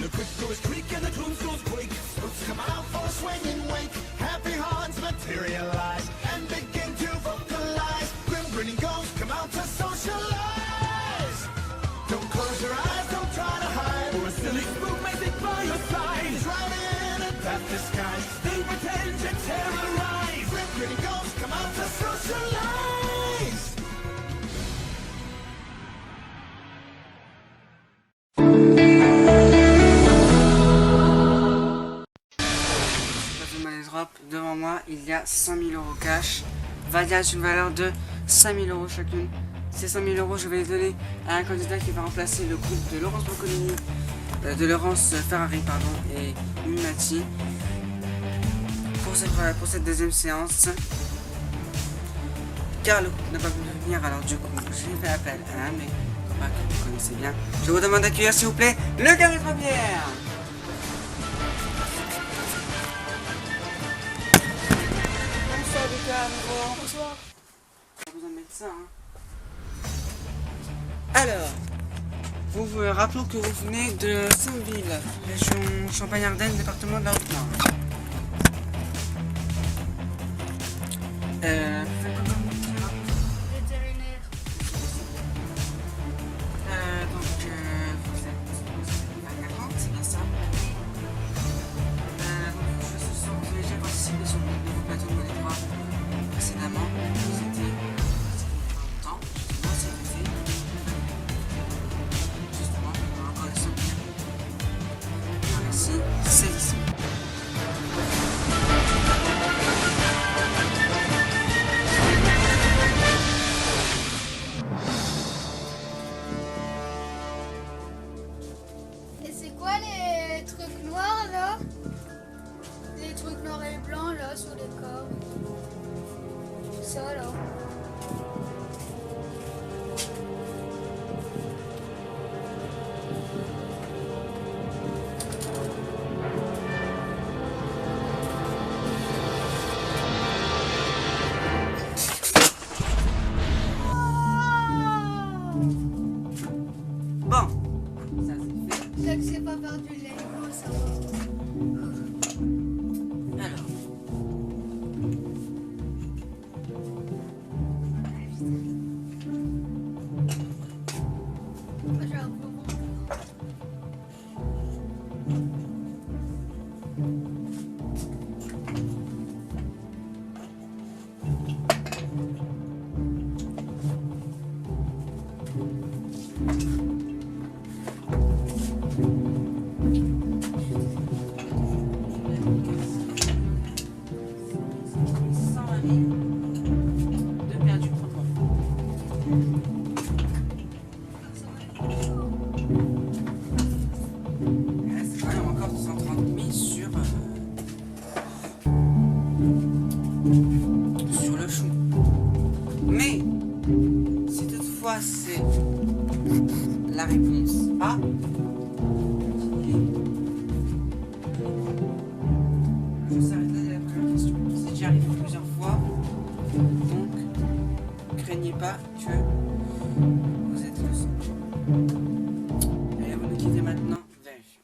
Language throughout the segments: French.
The quick goes creak and the tombstones quake. Spooks come out for a swinging wake. Happy haunts materialize and begin to vocalize. Grim grinning ghosts come out to socialize. Don't close your eyes, don't try to hide, or a silly spook may think by your side. He's riding in a death disguise. They pretend to terrorize. Grim grinning ghosts come out to socialize. Devant moi, il y a 100 000 euros cash, variables d'une valeur de 5 000 euros chacune. Ces 100 000 euros, je vais les donner à un candidat qui va remplacer le groupe de Laurence Boccolini, de Laurence Ferrari et Mimati pour cette deuxième séance. Car le groupe n'a pas pu venir, alors du coup, j'ai fait appel à un de mes copains que vous connaissez bien. Je vous demande d'accueillir s'il vous plaît le Carré Pierre. Bonsoir. Pas besoin de mettre ça, hein. Alors, vous rappelons que vous venez de Saint-Ville, région Champagne-Ardenne, département de la Haute-Marne. Vétérinaire. Donc, vous êtes à 40, c'est bien ça. Donc, je sens que vous avez déjà participé sur le nouveau plateau de Money 3 précédemment. Vous étiez longtemps, justement, cet été. Justement, on a encore les souvenirs. Alors ici, c'est ici. Et c'est quoi les trucs noirs là? Les trucs noirs et blancs là sur les corps. Ça là. Bon, ça c'est fait. Tant que c'est pas perdu le Lego, ça va. Alors, Moi, j'ai un peu bon. de perdu pour moi. C'est quand même encore 130 000 sur le chou. Mais si toutefois c'est la réponse A, je s'arrête là de la première question. C'est déjà arrivé plusieurs fois, donc craignez pas que vous êtes le seul. Allez, vous nous quittez maintenant. Vérifions.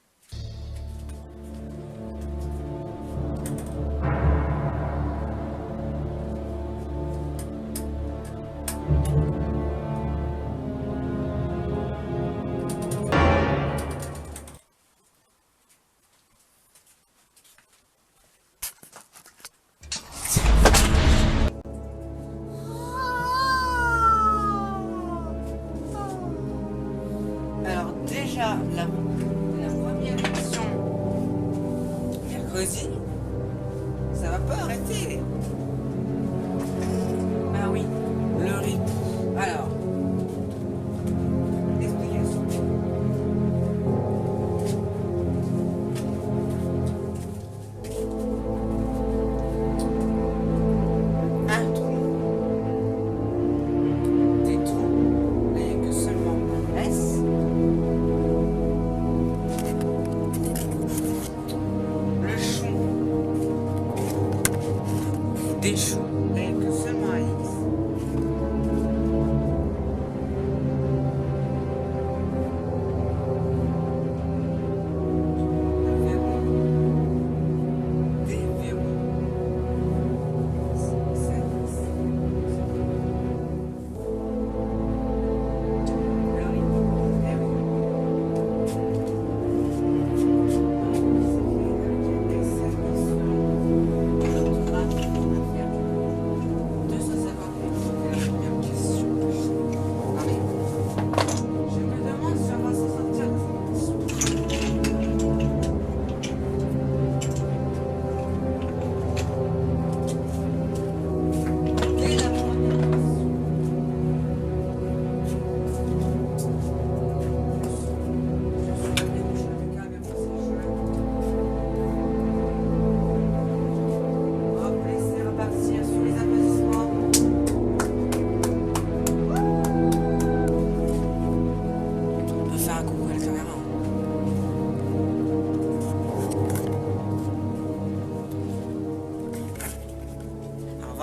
Alors déjà, la première émission mercredi, ça va pas arrêter. Ah oui, le rythme. Alors, explication. Un trou. Des trous. Là, il n'y a que seulement S. Le chou.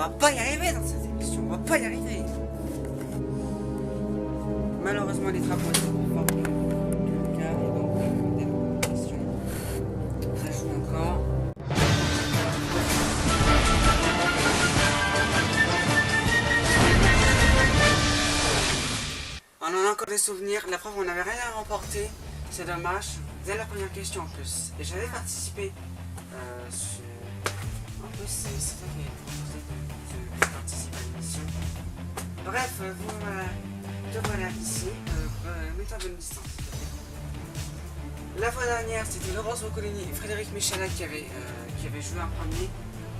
va pas y arriver dans cette émission, on va pas y arriver. Malheureusement, les trappes ont été plus forts que le cas, et donc des questions. Ça joue encore. On en a encore des souvenirs. La preuve, on n'avait rien à remporter. C'est dommage. Dès la première question en plus. Et j'avais participé. En plus, c'est ça qui est proposé de participer à l'émission. Bref, vous voilà ici. Mettez à bonne distance. La fois dernière, c'était Laurence Boccolini et Frédéric Michalak qui avaient joué en premier.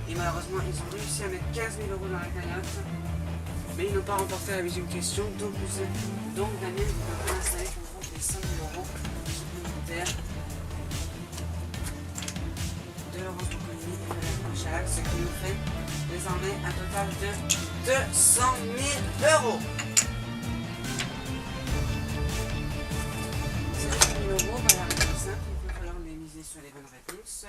Et malheureusement, ils ont réussi à mettre 15 000 € dans la cagnotte. Mais ils n'ont pas remporté la deuxième question. Donc Daniel, vous pouvez installer pour vous les 5 000 € supplémentaires de Laurence Boccolini et Frédéric Michalak, ce qui nous fait désormais un total de 200 000 €. Ces 200 000 €, voilà, c'est simple, il va falloir les miser sur les bonnes réponses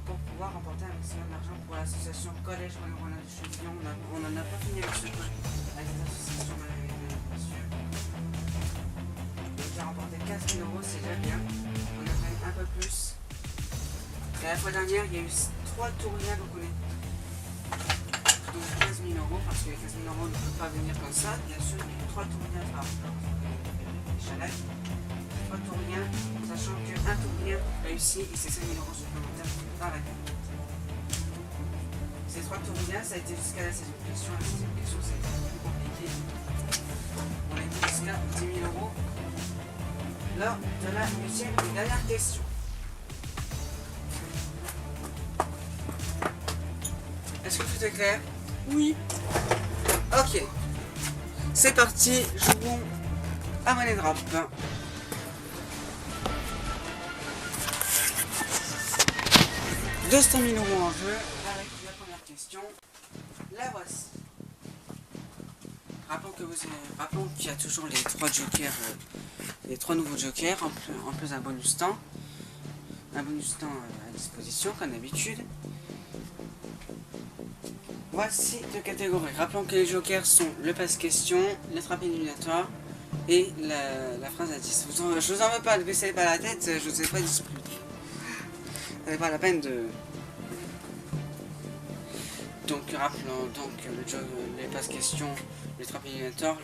pour pouvoir remporter un maximum d'argent pour l'association Collège Roland du Chevillon. On n'en a pas fini avec ce point, avec les associations, bien sûr. Donc j'ai remporté 15 000 €, c'est déjà bien. On a quand même un peu plus. Et la fois dernière, il y a eu 3 tournières, donc on est donc 15 000 €, parce que les 15 000 € ne peuvent pas venir comme ça. Bien sûr, il y a eu 3 tournières par Michalak. 3 tournières, sachant qu'un tournien réussi et c'est 5 000 € supplémentaires par la carte. Ces 3 tournières, ça a été jusqu'à la 6e question. La 6e question, ça a été plus compliqué. On a été jusqu'à 10 000 € lors de la 8e et dernière question. Est-ce que tout est clair? Oui. Ok. C'est parti, jouons à monnaie de rap. 200 000 € en jeu avec la première question. La voici. Rappelons qu'il y a toujours les 3 jokers, les 3 nouveaux jokers, en plus un bonus temps. Un bonus temps à disposition, comme d'habitude. Voici 2 catégories. Rappelons que les jokers sont le passe-question, les trappes éliminatoires et la phrase à 10. Je vous en veux pas, ne baissez pas la tête, je vous ai pas disputé. Ce n'est pas la peine de... Donc rappelons donc les passe-questions, les trappes éliminatoires,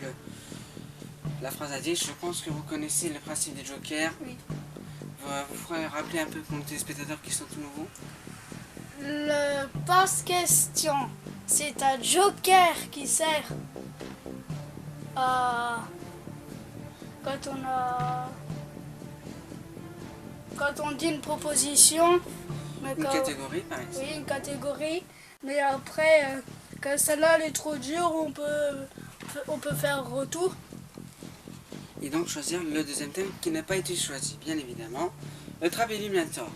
la phrase à 10. Je pense que vous connaissez le principe des jokers. Oui. Vous ferez rappeler un peu pour les téléspectateurs qui sont tout nouveaux. Le passe-question, c'est un joker qui sert à... Quand on dit une proposition... Une catégorie par exemple. Oui, une catégorie. Mais après, quand celle-là elle est trop dure, on peut faire retour. Et donc choisir le deuxième thème qui n'a pas été choisi, bien évidemment. Le trappe éliminatoire.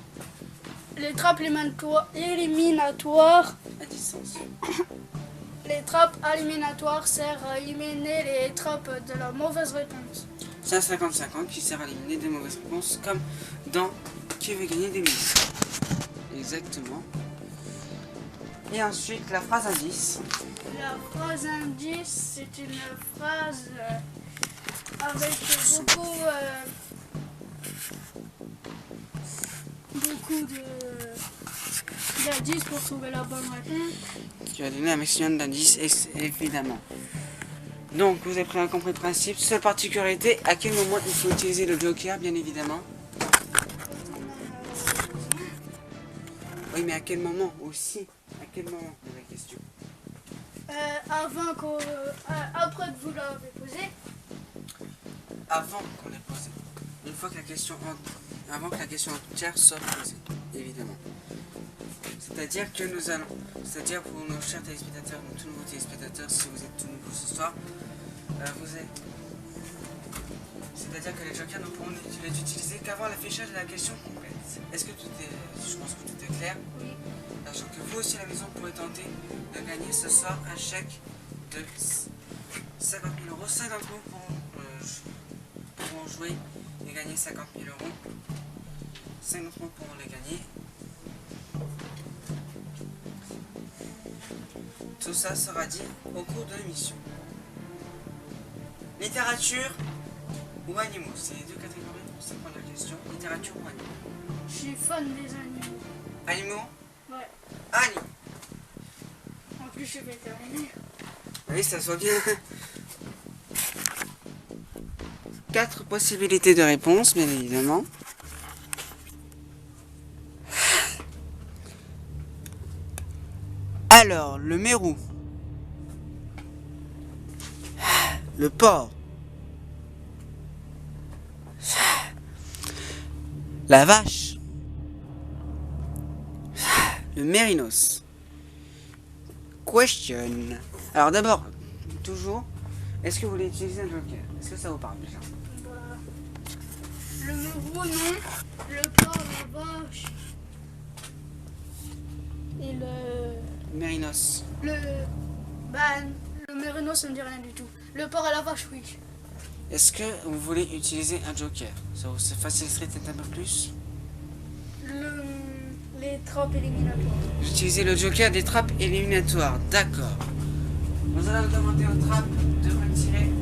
Les trappes éliminatoires. À distance. Les trappes éliminatoires servent à éliminer les trappes de la mauvaise réponse. C'est un 50-50 qui sert à éliminer des mauvaises réponses, comme dans Qui veut gagner des millions. Exactement. Et ensuite la phrase indice. La phrase indice, c'est une phrase avec beaucoup d'indices pour trouver la bonne réponse. Qui va donner un maximum d'indices, évidemment. Donc vous avez compris le principe. Seule particularité, à quel moment il faut utiliser le joker, bien évidemment. Oui, mais à quel moment aussi? À quel moment de la question? Après que vous l'avez posé. Avant qu'on l'ait posé. Une fois que la question avant que la question entière soit posée, évidemment. C'est-à-dire que c'est-à-dire pour nos chers téléspectateurs, nos tout nouveaux téléspectateurs, si vous êtes tout nouveau ce soir, c'est-à-dire que les jokers ne pourront les utiliser qu'avant l'affichage de la question complète. Est-ce que je pense que tout est clair? Oui. Sachant que vous aussi à la maison pourrez tenter de gagner ce soir un chèque de 50 000 €. 50 000 pourront jouer et gagner 50 000 €. 50 000 pourront les gagner. Tout ça sera dit au cours de l'émission. Littérature ou animaux? C'est les deux catégories pour cette première question. Littérature ou animaux? Je suis fan des animaux. Animaux? Ouais. Animaux. En plus, je suis vétérinaire. Oui, ça soit bien. 4 possibilités de réponse, bien évidemment. Alors, le mérou, le porc, la vache, le mérinos. Question. Alors d'abord, toujours, est-ce que vous voulez utiliser un joker? Est-ce que ça vous parle déjà? Bah, le mérou, non. Le porc, la vache. Et le... Mérinos. Bah, le mérinos, ça me dit rien du tout. Le porc et la vache, oui. Est-ce que vous voulez utiliser un joker? Ça vous faciliterait peut-être un peu plus? Les trappes éliminatoires. J'utilisais le joker des trappes éliminatoires. D'accord. Nous allons demander aux trappes de retirer 2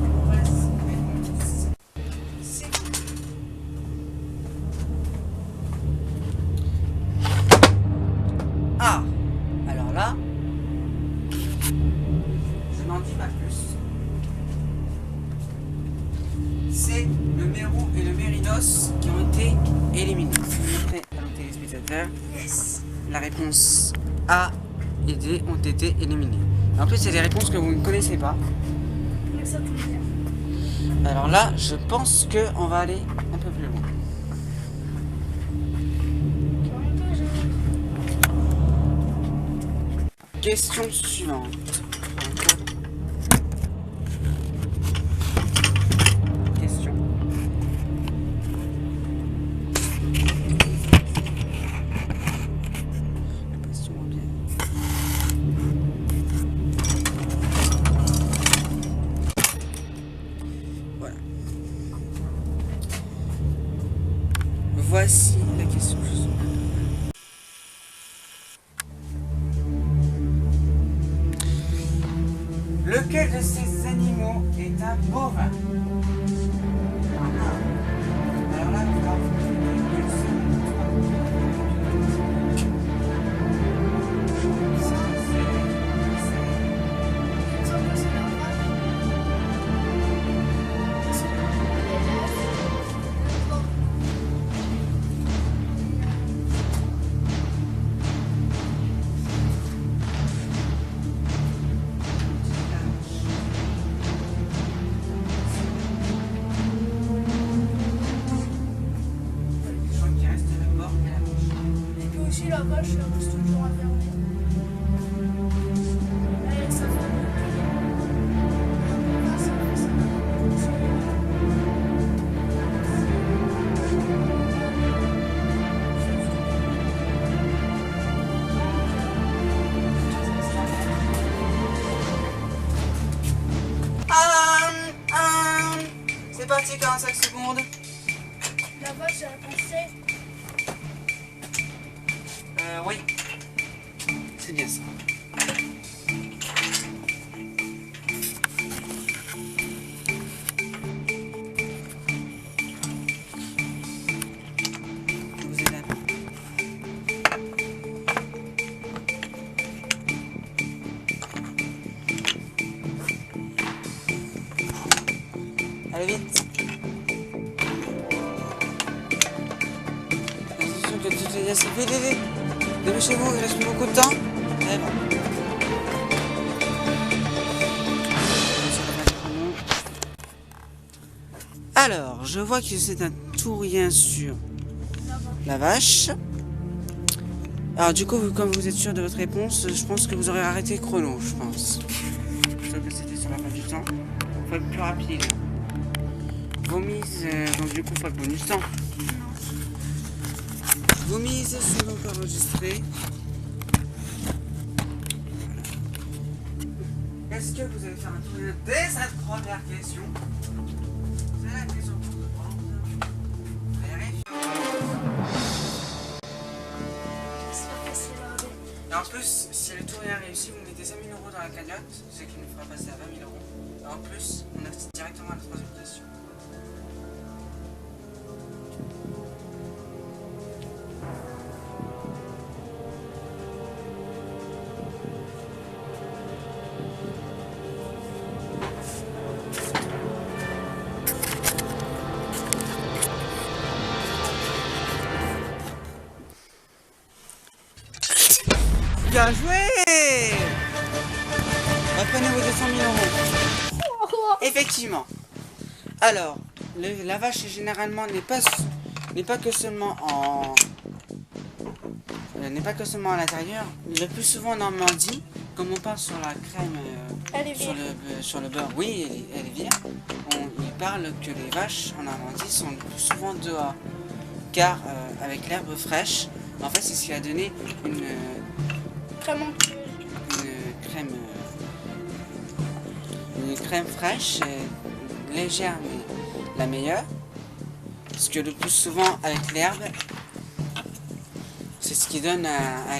mauvaises réponses. C'est tout. Ah, alors là, je n'en dis pas plus. C'est le mérou et le mérinos qui ont été éliminés. Je montrer à nos téléspectateurs. Yes. La réponse A et D ont été éliminées. En plus, c'est des réponses que vous ne connaissez pas. Mais ça tombe bien. Alors là, je pense qu'on va aller un peu plus loin. Question suivante. Question. Question bien. Voilà. Voici la question. Lequel de ces animaux est un bovin? Alors là, il va falloir une Je crois qu'il reste le porc et la vache. Et puis aussi la vache, elle reste toujours à fermer. Avec sa famille. Ah, ça fait ça. C'est parti, 45 secondes. La vache, elle a pensé. Oui. C'est bien ça. Vous êtes là. Allez vite. Attention que tout est assez vite, vite. Dépêchez-vous, il reste plus beaucoup de temps. Allez, bon. Alors, je vois que c'est un tout rien sur la vache. Alors du coup, comme vous êtes sûr de votre réponse, je pense que vous aurez arrêté le chrono, je pense. Sauf que c'était sur la fin du temps. Faut être plus rapide. Vos mises, donc du coup, pas de bonus temps. Vos mises sont donc enregistrées. Voilà. Est-ce que vous allez faire un tour dès cette première question? C'est la question pour tout le monde. Allez, J'espère que c'est là. alors plus, si le tour est réussi, vous mettez 5 000 € dans la cagnotte, ce qui nous fera passer à 20 000 €. Et en plus, on accède directement à la troisième question. Bien joué! Reprenez vos 200 000 €. Effectivement. Alors, la vache généralement n'est pas que seulement à l'intérieur. Le plus souvent en Normandie, comme on parle sur la crème, Elle est sur le beurre, oui, elle est vire. Il parle que les vaches en Normandie sont le plus souvent dehors, car avec l'herbe fraîche, en fait, c'est ce qui a donné une crème fraîche, légère mais la meilleure. Parce que le plus souvent avec l'herbe, c'est ce qui donne un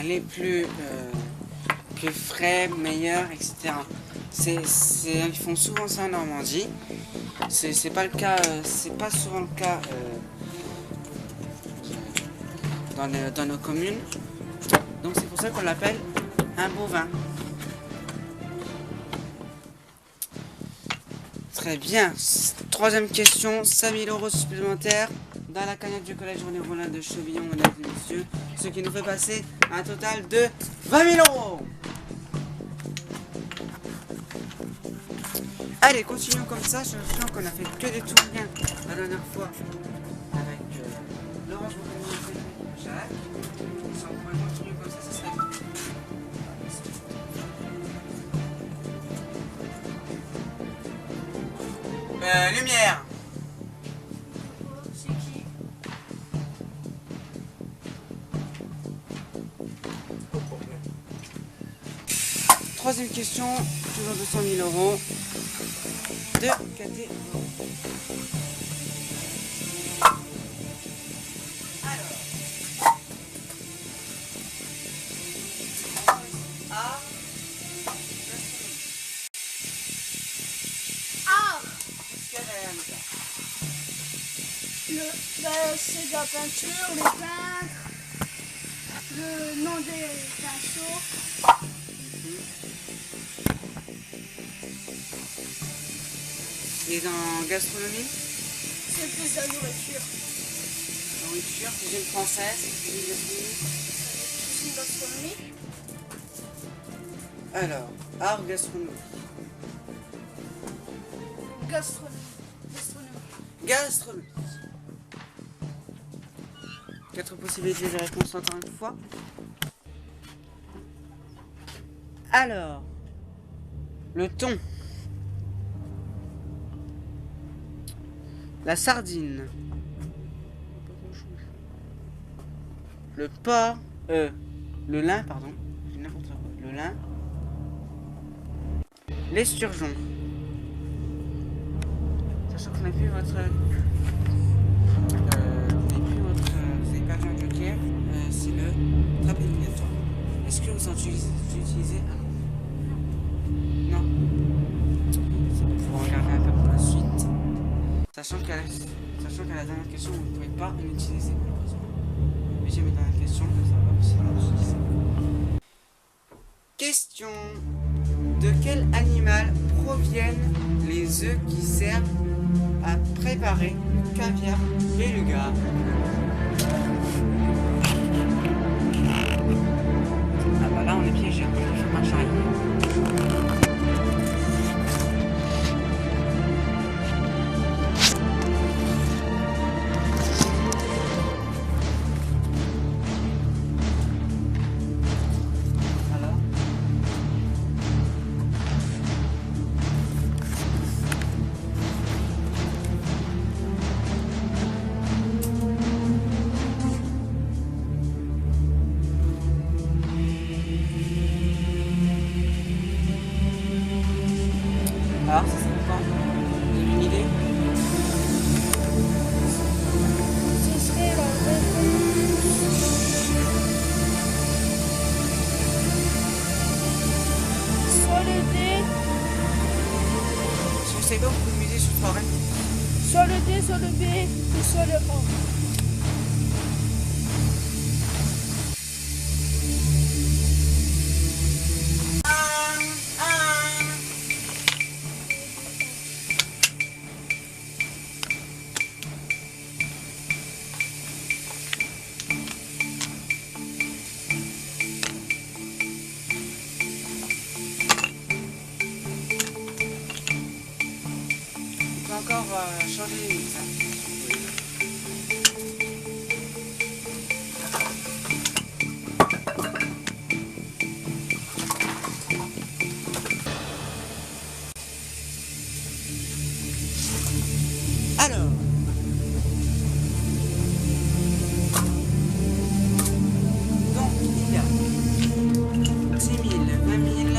lait plus frais, meilleur, etc. Ils font souvent ça en Normandie. C'est pas le cas, c'est pas souvent le cas dans nos communes. Donc c'est pour ça qu'on l'appelle un bovin. Très bien. Troisième question, 5 000 € supplémentaires dans la cagnotte du collège René Rollin de Chevillon, mesdames et messieurs. Ce qui nous fait passer à un total de 20 000 €. Allez, continuons comme ça. Je sens qu'on a fait que des tours bien la dernière fois avec Laurence Bourgogne et Jacques. Si on pourrait continuer comme ça serait bien. Lumière. C'est qui? Troisième question, toujours 200 000 € de catégorie. Alors, qu'est-ce qu'il y a derrière nous, ça? C'est de la peinture, les peintres, le nom des pinceaux. Et dans gastronomie, C'est plus de la nourriture. nourriture, cuisine française, cuisine gastronomie. Cuisine gastronomie. Alors, art gastronomie. Gastronomie. Gastronomie. 4 possibilités de réponse encore une fois. Alors, le thon. La sardine. Le porc. Le lin, pardon. J'ai n'importe quoi. Le lin. L'esturgeon. Sachant que vous n'avez plus votre. Vous n'avez perdu un joker. C'est le trap éliminatoire. Est-ce que vous en utilisez un? Non. C'est pour regarder un peu pour la suite. Sachant qu'à la dernière question, vous ne pouvez pas l'utiliser malheureusement. Mais j'ai mis dans la question, ça va sinon l'utiliser. Question. De quel animal proviennent les œufs qui servent à préparer le caviar beluga? Ah bah là on est piégé, je marche arrière. Alors, ça serait quoi? Vous avez une idée? Ce serait la réponse. donc vous misez sur 3 règles. Soit le D, soit le B, ou soit le A. On peut encore changer les mix, hein. Alors, donc il y a 10 000, 20 000,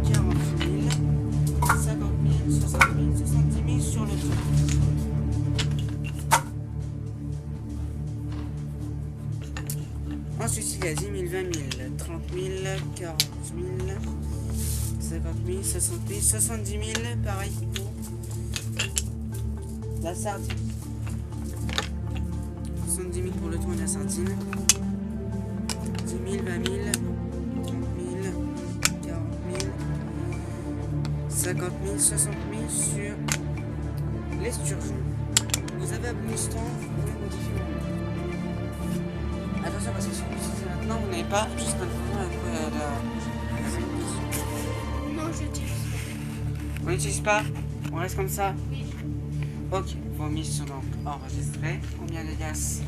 40 000, 50 000, 60 000, 70 000 sur le truc. Ensuite, il y a 10 000, 20 000, 30 000, 40 000, 50 000, 60 000, 70 000, pareil pour la sardine. 70 000 pour le thon et la sardine. 10 000, 20 000, 30 000, 40 000, 50 000, 60 000 sur l'esturgeon. Vous avez un bonus temps, vous pouvez modifier. Attention parce que si vous l'utilisez maintenant, vous n'avez pas jusqu'à Non, je dis. On n'utilise pas, on reste comme ça. Oui. Ok, vos mises sont donc enregistrées. Combien de glaces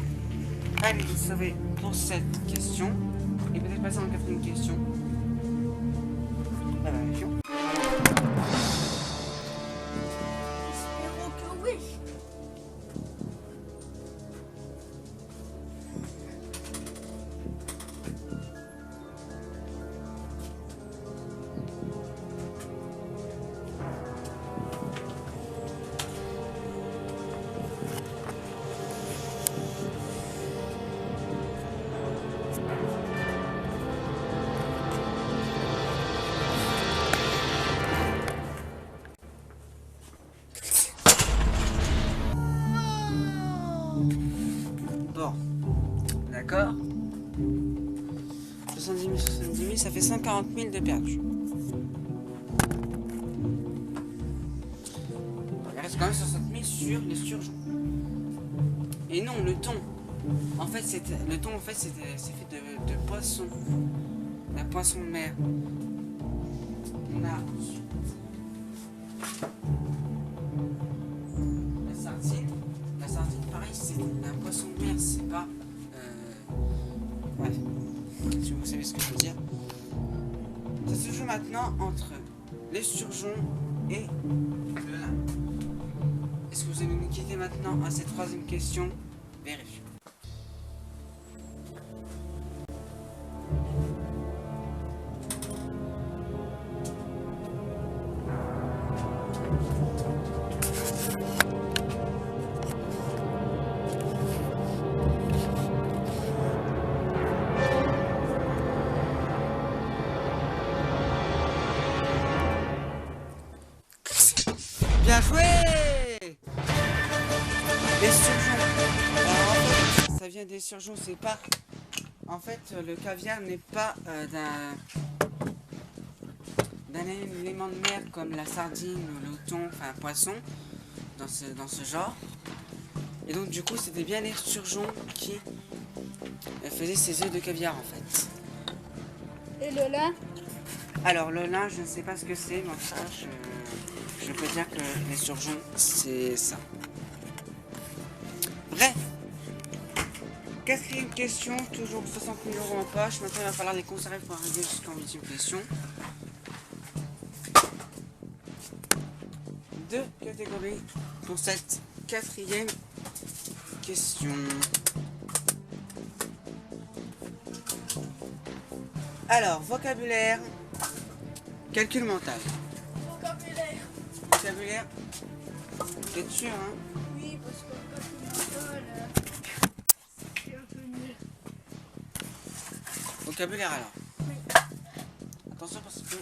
allez vous sauver pour cette question? Et peut-être passer en quatrième question. La vérification. Espérons que oui. Bon, d'accord. 70 000, ça fait 140 000 de perdu. Il reste quand même 60 000 sur l'esturgeon. Et non, le thon. En fait, c'est fait de poisson. Un poisson de mer. On a la sardine. La sardine, pareil, c'est un poisson de mer, c'est pas... Bref, si vous savez ce que je veux dire. Ça se joue maintenant entre l'esturgeon et le lin. Est-ce que vous allez nous quitter maintenant à cette troisième question? Vérifions. Bien joué! L'esturgeon. Alors, en fait, ça vient des surgeons, c'est pas... En fait, le caviar n'est pas d'un élément de mer comme la sardine ou le thon, enfin poisson, dans ce genre. Et donc, du coup, c'était bien les surgeons qui faisaient ces œufs de caviar, en fait. Et le lin? Alors, le lin, je ne sais pas ce que c'est, mais ça, je peux dire que les surgeons, c'est ça. Bref. Quatrième question, toujours 60 000 € en poche. Maintenant, il va falloir les conserver pour arriver jusqu'en 8e question. Deux catégories pour cette quatrième question. Alors, vocabulaire, calcul mental. Vocabulaire. Vocabulaire, c'est sûr, hein? Oui, parce que le calcul mental, c'est un peu nul. Vocabulaire alors. Oui. Attention parce que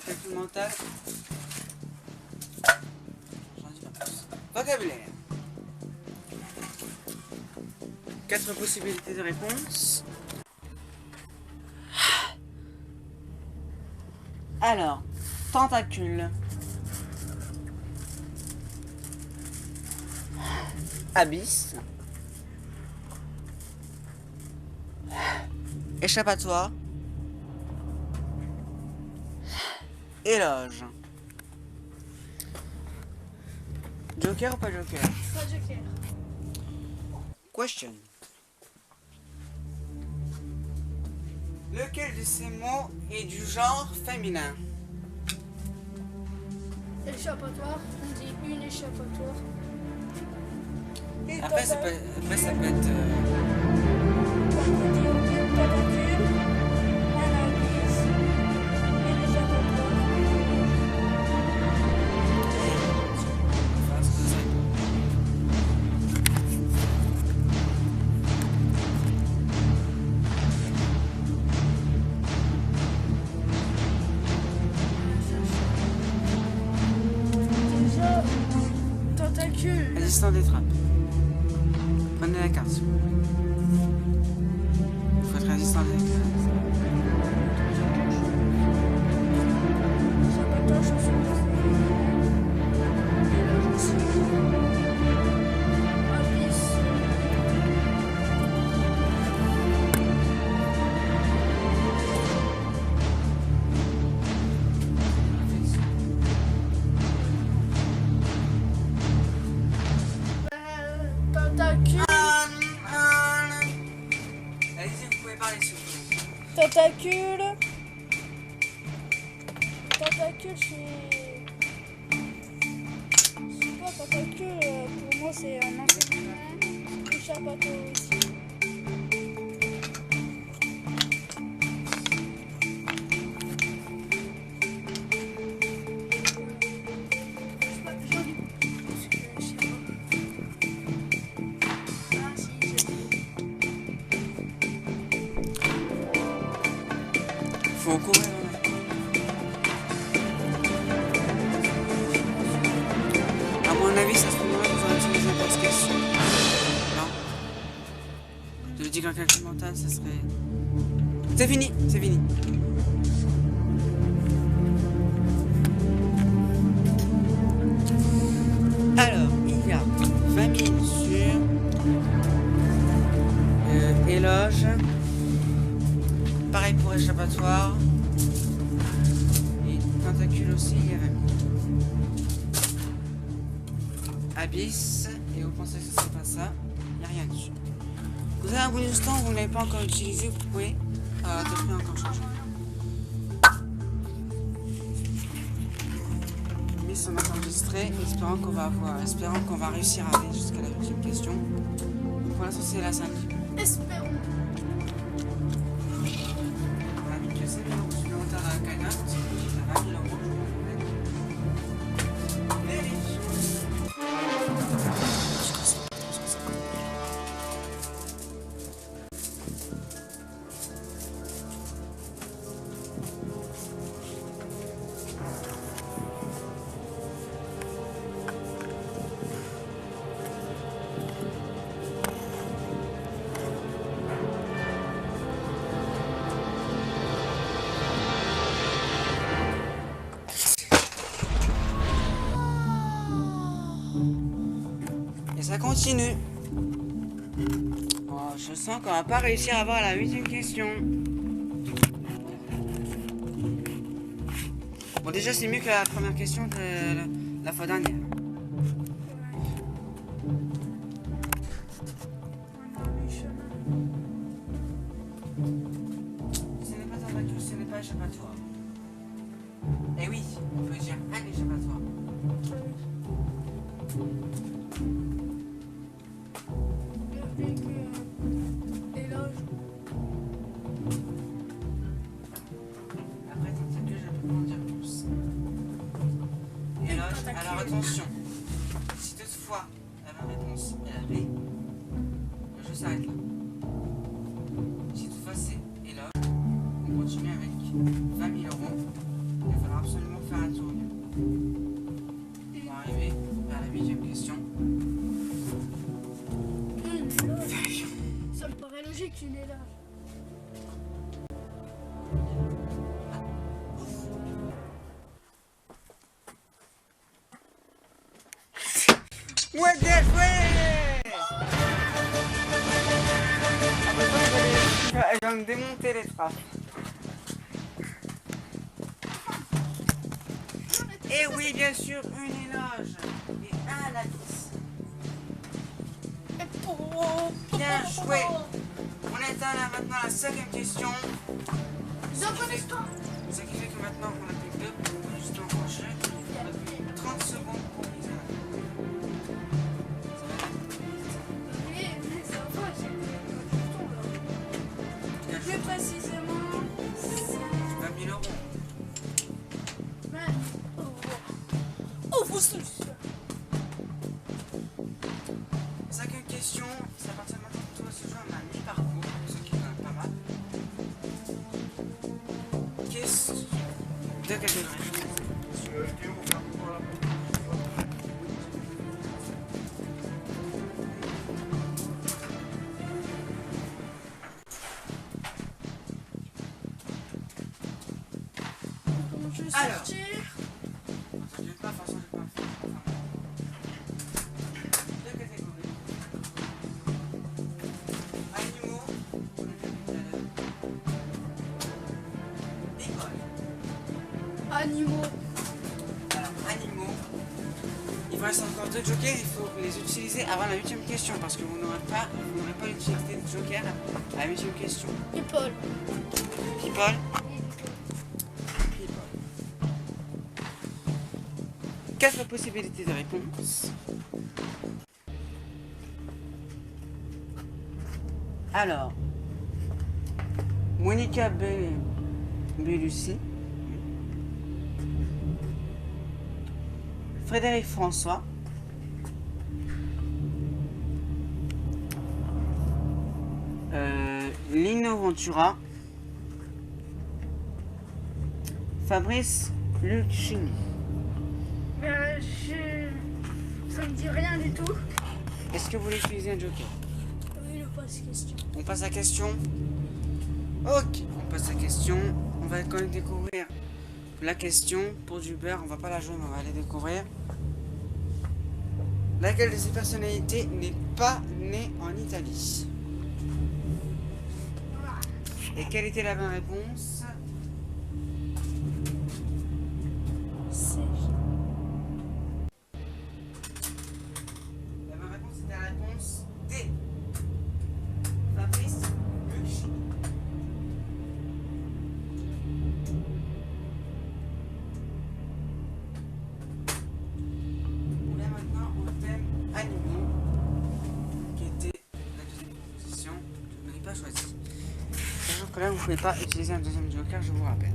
calcul mental. J'en dis pas plus. Vocabulaire. 4 possibilités de réponse. Alors, tentacule. Abysse. Échappatoire. Éloge. Joker ou pas Joker? Pas Joker. Question. Lequel de ces mots est du genre féminin? Échappatoire. On dit une échappatoire. Après, ça peut être. On dit tentacule, un abysse, une échappatoire. Enfin, c'est ça. Déjà, tentacule. Résistant des trappes. Prenez la carte. Il faut être résistant des trappes. Échappatoire, je suis abysse. Tentacule. Allez-y, vous pouvez parler si vous voulez. Tentacule. Tentacule, c'est. Je sais pas, tentacule, pour moi, c'est un insecte. Échappatoire aussi. Faut courir. À mon avis, ça se trouve là, vous aurez utilisé un podcast. Non. Je lui dis qu'un calcul mental, ça serait. C'est fini, c'est fini. Alors, il y a 20 000 sur éloge. Pareil pour échappatoire. Et tentacule aussi, il y a 20 000. Abysse. Et vous pensez que ce serait pas ça? Il n'y a rien dessus. Vous avez un bonus temps, vous ne l'avez pas encore utilisé, vous pouvez peut-être encore changer. Mais ça m'a enregistré, espérant qu'on va réussir à aller jusqu'à la ultime question. Donc pour l'instant c'est la 5. Espérons. Voilà, donc c'est 1 000 € supplémentaires à Kainan, c'est 20 000 €. Et ça continue. Oh, je sens qu'on va pas réussir à avoir la 8e question. Bon, déjà, c'est mieux que la première question de la fois dernière. Ce n'est pas tentacule, ce n'est pas échappatoire. Eh oui, on peut dire un échappatoire. Après tentacule, je peux pas en dire plus. Éloge, alors attention. Si toutefois la bonne réponse est la B, le jeu s'arrête là. Si toutefois c'est éloge, on continue avec 20 000 €. Ouais, bien joué. Elle va me démonter les trappes. Et oui, bien sûr, une éloge et un lapis. Bien joué. On est là maintenant à la 5e question. Ce qui fait que maintenant on a plus deux pour juste encourager. 30 secondes pour Lisa. Plus précisément, 20 000 euros. oh, vous tous. 5e question, c'est à partir de maintenant que tout va se jouer à un mi-parcours, ce qui est quand même pas mal. Question de catégorie. Je vais Alors. sortir. T'inquiète pas, de toute façon, je vais pas le faire. Deux catégories. Animaux, on l'a vu tout à l'heure. École. Animaux. Alors, animaux. Il vous reste encore 2 jokers, il faut les utiliser avant la 8e question parce que vous n'aurez pas l'utilité de joker à la 8e question. People. People. Quatre possibilités de réponse. Alors, Monica Bellucci, Frédéric François, Lino Ventura, Fabrice Lucchini. Ça me dit rien du tout. Est-ce que vous voulez utiliser un joker? Oui, le passe question. On passe à la question. Ok, on passe à la question. On va quand même découvrir la question pour du beurre. On va pas la jouer, mais on va aller découvrir. Laquelle de ces personnalités n'est pas née en Italie? Et quelle était la bonne réponse? La bonne réponse était la réponse D. Fabrice Lucchini. On est maintenant au thème animaux, qui était la deuxième proposition que je n'ai pas choisie. Sachant que là, vous ne pouvez pas utiliser un deuxième joker, je vous rappelle.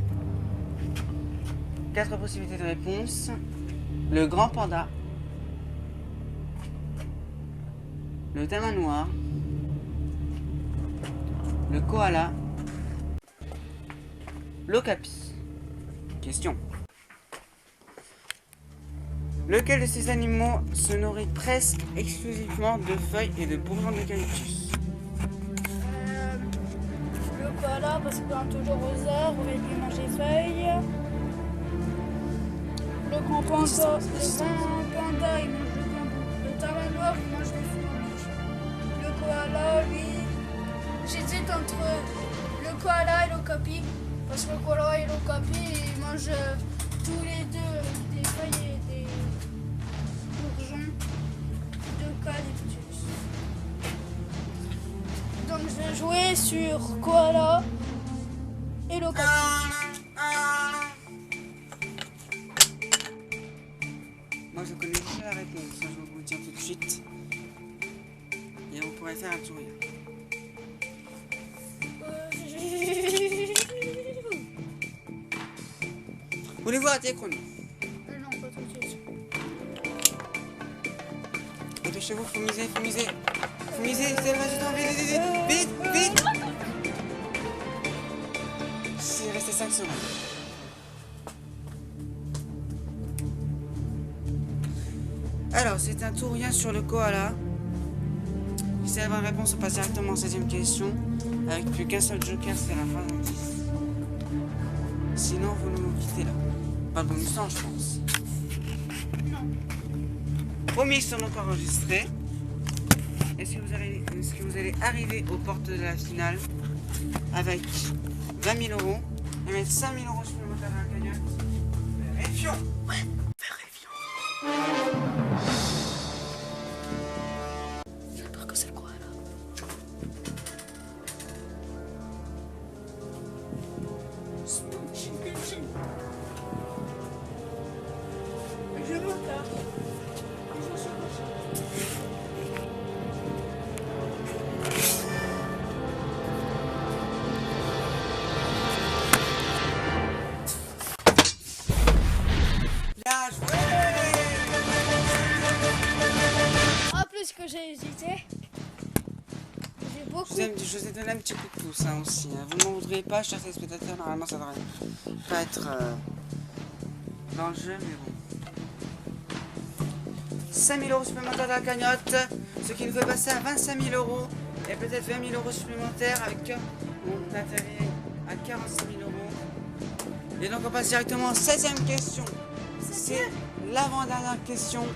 4 possibilités de réponse. Le grand panda, le tama noir, le koala, l'okapi. Question. Lequel de ces animaux se nourrit presque exclusivement de feuilles et de bourgeons d'eucalyptus? Le koala, parce qu'il est toujours aux arbres et lui manger feuilles. Le grand panda, il mange le bambou. Le tama noir, il mange des fourmis. Le koala, lui, j'hésite entre le koala et l'okapi. Parce que le koala et l'okapi, ils mangent tous les deux des feuilles et des bourgeons d'eucalyptus. Donc je vais jouer sur koala et l'okapi. Moi je connais déjà la réponse, je vais vous le dire tout de suite. Et on pourrait faire un tour. Voulez-vous arrêter le chrono? Non, pas tout de suite. Dépêchez-vous, faut miser, faut miser. Faut miser, c'est le reste du temps, vite, vite, vite, vite. Il restait 5 secondes. Alors, c'est un tourien sur le koala. Si c'est la bonne réponse, on passe directement en 16e question. Avec plus qu'un seul joker, c'est la fin de 10. Sinon, vous nous quittez là. Pas de bonus temps, je pense. Non. Promis, ils sont donc enregistrés. Est-ce que vous allez arriver aux portes de la finale avec 20 000 euros et mettre 5 000 euros supplémentaires dans la cagnotte? Vérifions. Ouais, vérifions. J'ai peur que c'est quoi là? Je monte là. Bien joué. En plus que j'ai hésité. J'ai beaucoup. Je vous ai donné un petit coup de pouce hein, aussi. Hein. Vous ne m'en voudriez pas, chers téléspectateurs. Normalement, ça devrait pas être dans le jeu, mais bon. 5 000 euros supplémentaires dans la cagnotte, ce qui nous fait passer à 25 000 euros et peut-être 20 000 euros supplémentaires avec on atterrit à 45 000 euros. Et donc on passe directement à 16e question. C'est l'avant-dernière question.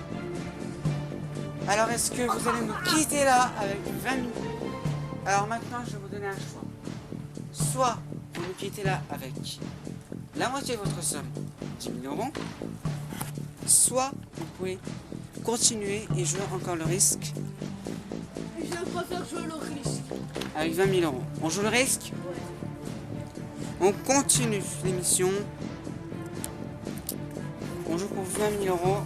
Alors est-ce que vous allez nous quitter là avec 20 000? Alors maintenant je vais vous donner un choix. Soit vous nous quittez là avec la moitié de votre somme, 10 000 euros. Soit vous pouvez continuer et jouer encore le risque. Je préfère jouer le risque. Avec 20 000 euros. On joue le risque? On continue l'émission. On joue pour 20 000 euros.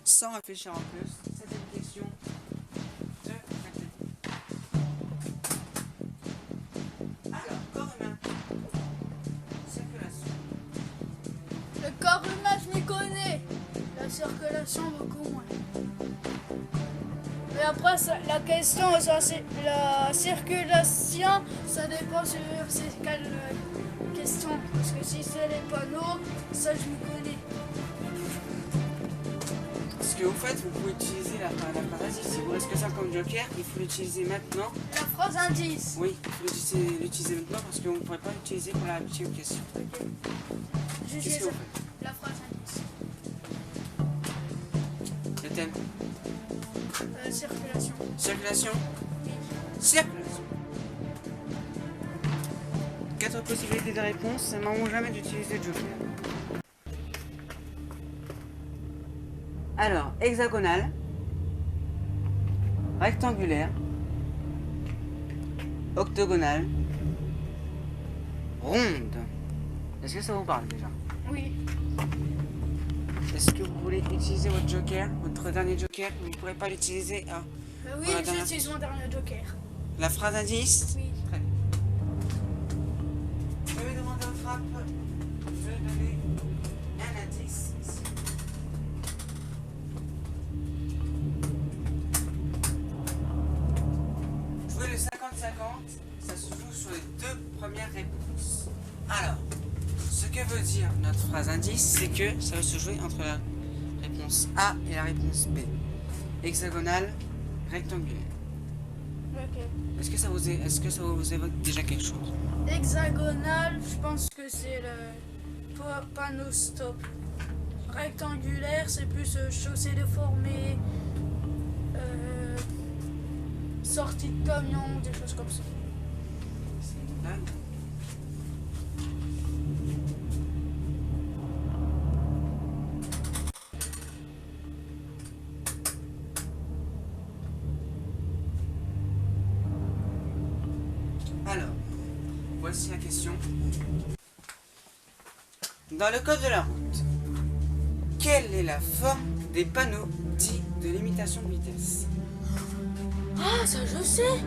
Sans réfléchir en plus. C'était une question de calcul. Alors, corps humain. Circulation. Le corps humain, je m'y connais. La circulation, beaucoup moins. Mais après, la question, la circulation, ça dépend sur c'est quelle question. Parce que si c'est les panneaux, ça, je m'y connais. Ce que vous faites, vous pouvez utiliser la phrase indice. Si vous reste que ça comme joker, il faut l'utiliser maintenant. La phrase indice. Oui, il faut l'utiliser maintenant parce que vous ne pourrez pas l'utiliser pour la deuxième question. Ok. Qu'est-ce que vous faites? La phrase indice. Le thème? Circulation. Circulation? Oui. Circulation. 4 possibilités de réponse, ça ne m'arrange jamais d'utiliser le joker. Alors, hexagonal, rectangulaire, octogonal, ronde. Est-ce que ça vous parle déjà? Oui. Est-ce que vous voulez utiliser votre joker, votre dernier joker? Vous ne pourrez pas l'utiliser à Oui, Voilà, dernière j'utilise mon dernier joker. la phrase indice? Oui. Très bien. Je vais demander aux frappes de donner un indice ici. Jouer le 50-50, ça se joue sur les deux premières réponses. Alors, ce que veut dire notre phrase indice, c'est que ça va se jouer entre la réponse A et la réponse B. Hexagonal, rectangulaire. Ok. Est-ce que ça vous évoque déjà quelque chose? Hexagonal, je pense que c'est le panneau stop. Rectangulaire, c'est plus chaussée déformée, sortie de camion, des choses comme ça. C'est une blague. Alors, voici la question. Dans le code de la route, quelle est la forme des panneaux dits de limitation de vitesse? Ah, ça je sais.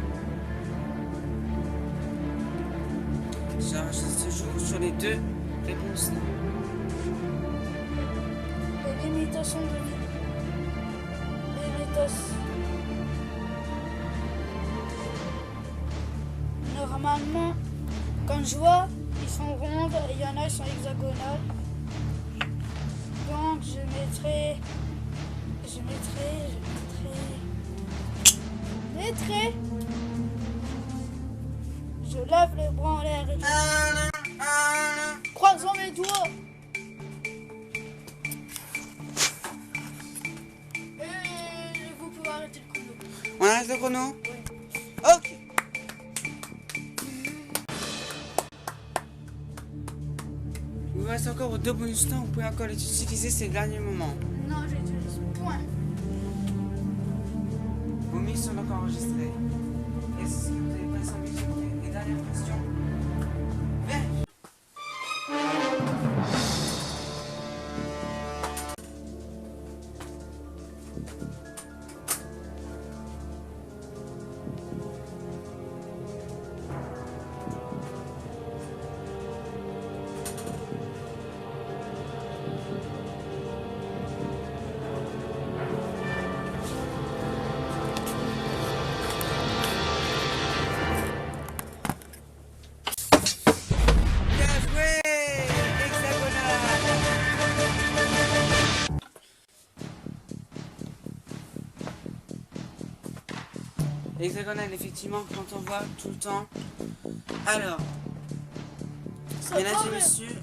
Ça se joue sur les deux réponses. Les limitations de vitesse. Normalement, quand je vois, ils sont rondes et il y en a, ils sont hexagonales. Donc je mettrai. Je lève les bras en l'air et je... Croisons mes doigts. On arrête le chrono? Ok. Il vous reste encore 2 bonus temps, vous pouvez encore les utiliser ces derniers moments. Non, j'utilise point. Vos mises sont encore enregistrées. Est-ce que vous avez passé en musique les dernières questions? Vérifiez. Bien joué, Hexagonal. Hexagonal, effectivement, quand on voit tout le temps. Alors, mesdames et messieurs,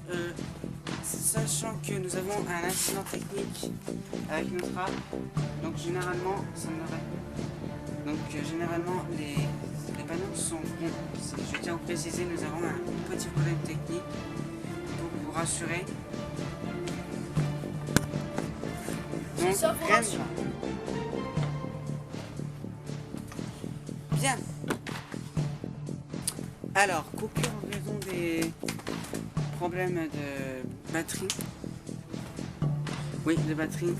sachant que nous avons un incident technique avec notre app, donc généralement, ça ne généralement les panneaux sont bons. Je tiens à vous préciser, nous avons un petit problème technique pour vous rassurer. Donc, ça vous rien de rassure. grave. Bien. Alors, coupure en raison des problèmes de batterie. Oui, de batterie.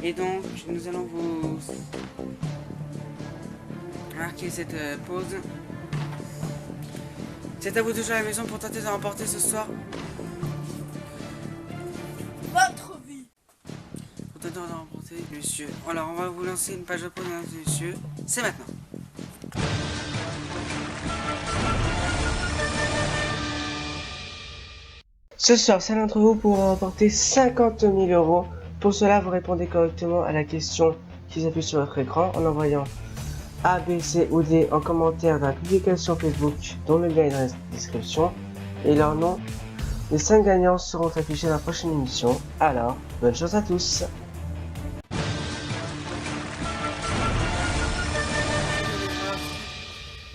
Et donc, nous allons vous marquer cette pause. C'est à vous de jouer à la maison pour tenter de remporter ce soir. Votre vie. Pour tenter de remporter, monsieur. Alors, on va vous lancer une page de pause, mesdames et messieurs. C'est maintenant. Ce soir, c'est d'entre vous pourront remporter 50 000 euros. Pour cela, vous répondez correctement à la question qui s'affiche sur votre écran en envoyant A, B, C ou D en commentaire dans la publication Facebook dont le lien est dans la description et leur nom. Les 5 gagnants seront affichés dans la prochaine émission. Alors, bonne chance à tous!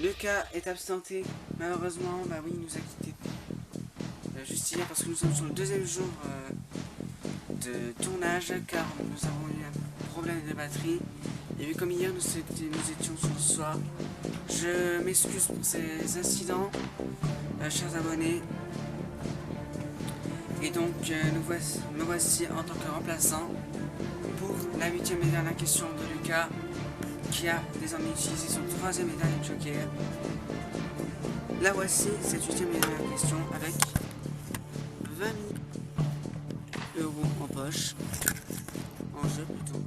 Lucas est absenté. Malheureusement, bah oui, il nous a quittés. Juste hier parce que nous sommes sur le 2e jour de tournage car nous avons eu un problème de batterie. Et vu comme hier nous étions sur le soir, je m'excuse pour ces incidents, chers abonnés. Et donc me voici en tant que remplaçant pour la 8e et dernière question de Lucas qui a désormais utilisé son 3e et dernier joker. La voici, cette 8e et dernière question avec 20 000 euros en poche, en jeu plutôt.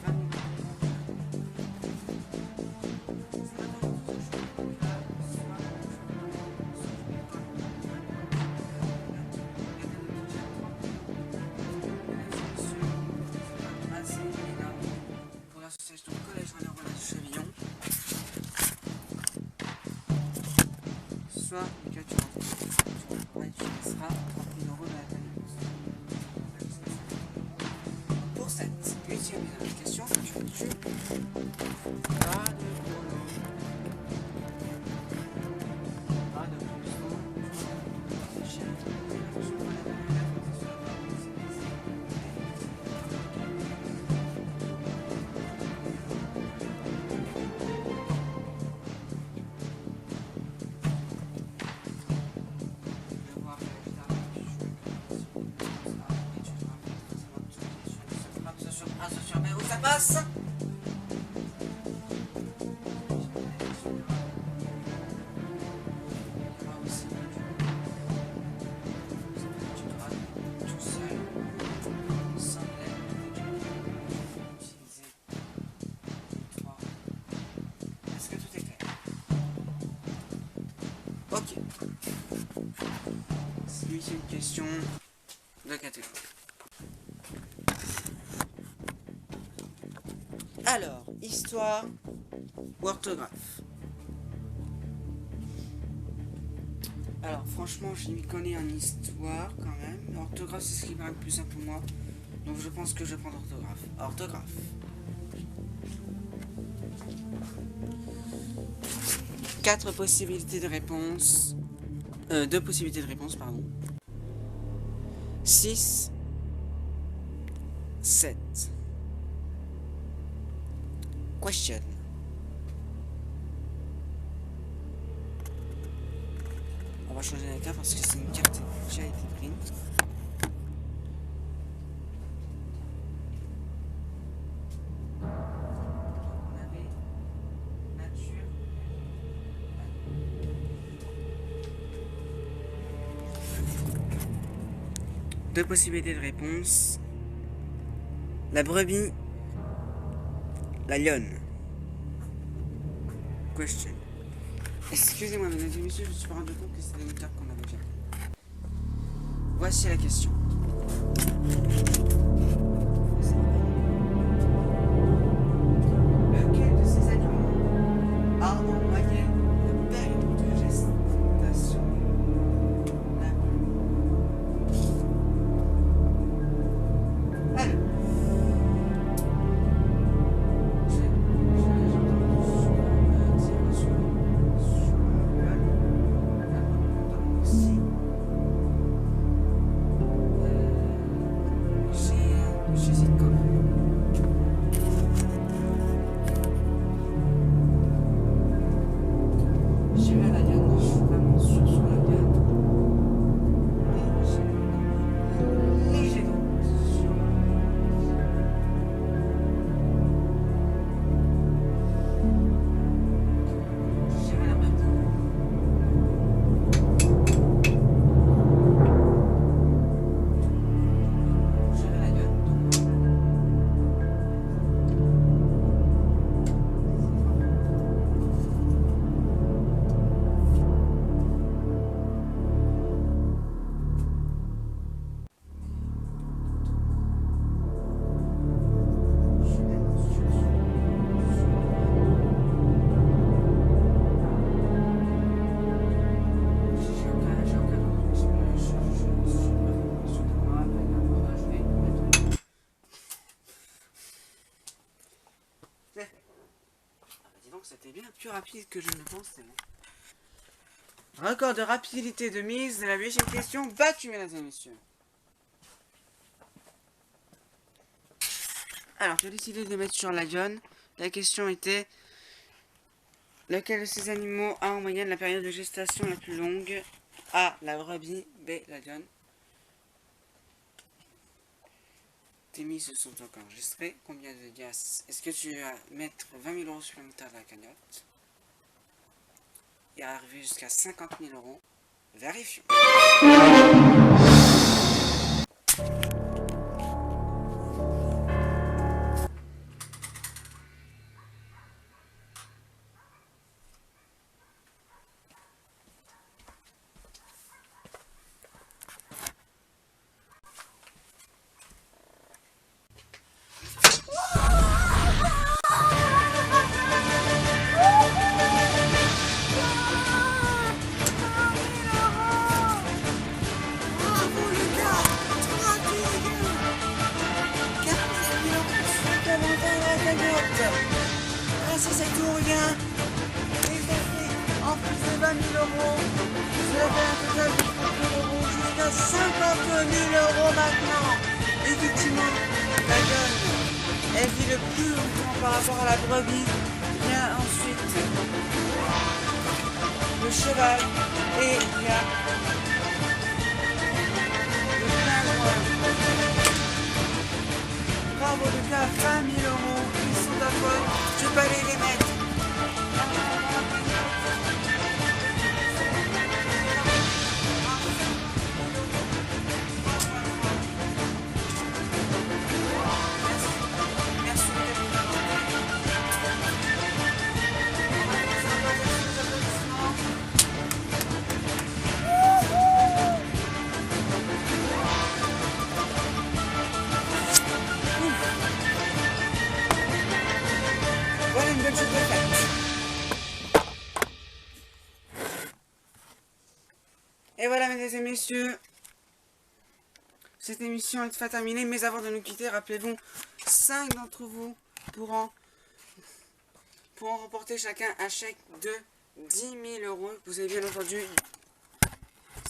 20 000 pour l'association Collège René Rollin de Chevillon. Soit Lucas, tu utiliseras 30 000 euros de la taille. Pour cette 8e et dernière question, tu pas de polo. Pas de polo. Mais où ça passe? Est-ce que tout est clair? Ok. C'est une question de catégorie. Alors, histoire ou orthographe? Alors, franchement, je m'y connais en histoire quand même. L'orthographe, c'est ce qui paraît le plus simple pour moi. Donc je pense que je vais prendre orthographe. Orthographe. Quatre possibilités de réponse. Deux possibilités de réponse, pardon. 6, 7. Question. On va changer la carte parce que c'est une carte qui a déjà été prise. On avait nature. Deux possibilités de réponse. La brebis, la lionne. Question. Excusez-moi, mesdames et messieurs, je me suis pas rendu compte que c'était une carte qu'on avait déjà. Voici la question. Lequel de ces animaux a en moyenne la période de gestation la plus longue? Alors, j'hésite quand même. J'irai à la Diane, je suis vraiment sûr sur la Diane. Et j'ai un léger doute sur j'irai la Bretagne. J'irai la Diane. C'était bien plus rapide que je ne pensais. Record de rapidité de mise de la 8e question battue, mesdames et messieurs. Alors, j'ai décidé de mettre sur la lionne. La question était: lequel de ces animaux a en moyenne la période de gestation la plus longue? A, la brebis. B, la lionne. Tes mises sont encore enregistrées. Combien de liasses? Est-ce que tu vas mettre 20 000 € supplémentaires dans la cagnotte et arriver jusqu'à 50 000 €? Vérifions. Grâce à cette tour rien, et ça fait en plus de 20 000 €, cela fait un total de 30 000 € jusqu'à 50 000 € maintenant. Effectivement, la lionne, elle vit le plus longtemps par rapport à la brebis. Vient ensuite le cheval et il y a le pingouin. Bravo Lucas, 20 000 €, ils sont à toi, je peux aller les mettre. Merci voilà une bonne chose de faite. Et voilà, mesdames et messieurs, cette émission est enfin terminée, mais avant de nous quitter, rappelez-vous, 5 d'entre vous pourront remporter chacun un chèque de 10 000 euros. Vous avez bien entendu,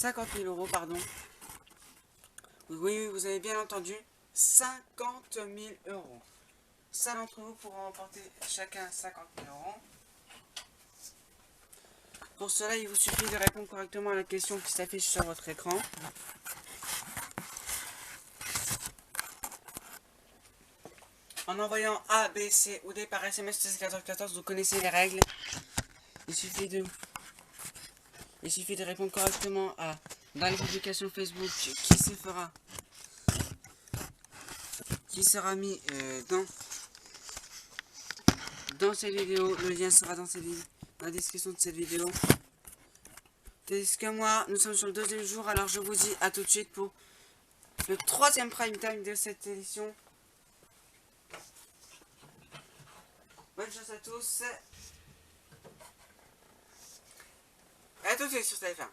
50 000 euros, pardon. Oui, vous avez bien entendu, 50 000 euros. 5 d'entre vous pourront remporter chacun 50 000 euros. Pour cela, il vous suffit de répondre correctement à la question qui s'affiche sur votre écran. En envoyant A, B, C ou D par SMS 1414, vous connaissez les règles. Il suffit de répondre correctement à dans les publications Facebook qui sera mis dans cette vidéo. Le lien sera dans la description de cette vidéo. Tandis que moi, nous sommes sur le 2e jour, alors je vous dis à tout de suite pour le 3e prime time de cette édition. Bonne chance à tous. À tout de suite sur TF1.